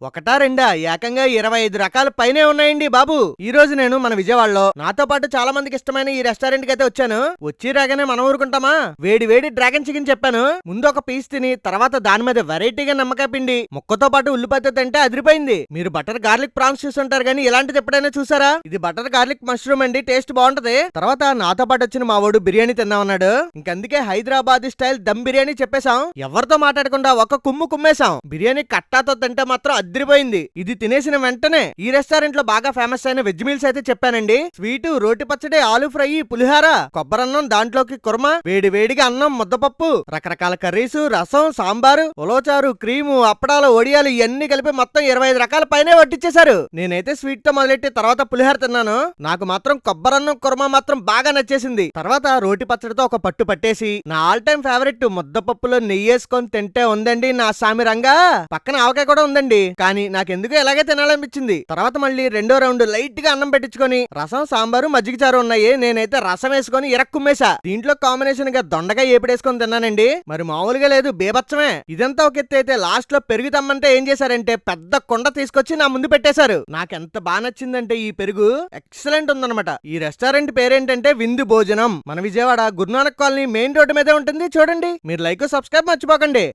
ఒకటా రెండా ఏకంగా 25 రకాల పైనే ఉన్నాయండి బాబు. ఈ రోజు నేను మన విజయవాడలో నాతో పాటు చాలా మందికి ఇష్టమైన ఈ రెస్టారెంట్ కి అయితే వచ్చాను. వచ్చి రాగానే మనం ఊరుకుంటామా, వేడి వేడి డ్రాగన్ చికెన్ చెప్పాను. ముందు ఒక పీస్ తిని తర్వాత దాని మీద వెరైటీగా నిమ్మకాయ పిండి ముక్కతో పాటు ఉల్లిపాయతో తింటే అదిరిపోయింది. మీరు బటర్ గార్లిక్ ప్రాన్స్ చూసుంటారు కానీ ఇలాంటిది ఎప్పుడైనా చూసారా? ఇది బటర్ గార్లిక్ మష్రూమ్ అండి, టేస్ట్ బాగుంటది. తర్వాత నాతో పాటు వచ్చిన మా వాడు బిర్యానీ తిందామన్నాడు. ఇంకందుకే హైదరాబాద్ స్టైల్ దమ్ బిర్యానీ చెప్పేశాం. ఎవరితో మాట్లాడకుండా ఒక కుమ్మేశాం. బిర్యానీ కట్టాతో తింటే మాత్రం అదిరిపోయింది. ఇది తినేసిన వెంటనే ఈ రెస్టారెంట్ లో బాగా ఫేమస్ అయిన వెజ్ మీల్స్ అయితే చెప్పానండి. స్వీటు, రోటి పచ్చడి, ఆలు ఫ్రై, పులిహార, కొబ్బరన్నం, దాంట్లోకి కుర్మా, వేడి వేడిగా అన్నం, ముద్దపప్పు, రకరకాల కర్రీసు, రసం, సాంబారు, ఉలవచారు, క్రీము, అప్పడాలు, ఒడియాలు ఇవన్నీ కలిపి మొత్తం 25 రకాల పైనే వడ్డిచ్చేశారు. నేనైతే స్వీట్ తో మొదలెట్టి తర్వాత పులిహార తిన్నాను. నాకు మాత్రం కొబ్బరన్నం, కుర్మా మాత్రం బాగా నచ్చేసింది. తర్వాత రోటి పచ్చడితో ఒక పట్టు పట్టేసి నా ఆల్ టైమ్ ఫేవరెట్ ముద్దపప్పులో నెయ్యేసుకొని తింటే ఉందండి నా సామిరంగా. పక్కన ఆవకాయ కూడా ఉందండి, కానీ నాకెందుకు ఎలాగే తినాలనిపించింది. తర్వాత మళ్ళీ రెండో రౌండ్ లైట్ గా అన్నం పెట్టించుకొని రసం, సాంబారు, మజ్జిగ చారు ఉన్నాయి. నేనైతే రసం వేసుకొని ఇరక్కుమ్మేశా. దీంట్లో కాంబినేషన్ గా దొండగా ఏపిడేసుకొని తిన్నానండి. మరి మామూలుగా లేదు, బేబచ్చమే. ఇదంతా ఒక ఎత్తు అయితే లాస్ట్ లో పెరుగు తమ్మంటే ఏం చేశారంటే పెద్ద కొండ తీసుకొచ్చి నా ముందు పెట్టేశారు. నాకెంత బాగా నచ్చిందంటే ఈ పెరుగు ఎక్సలెంట్ ఉందన్నమాట. ఈ రెస్టారెంట్ పేరేంటంటే విందు భోజనం. మన Vijayawada Guru Nanak colony main road మీదే ఉంటుంది. చూడండి. మీరు లైక్, సబ్స్క్రైబ్ మర్చిపోకండి.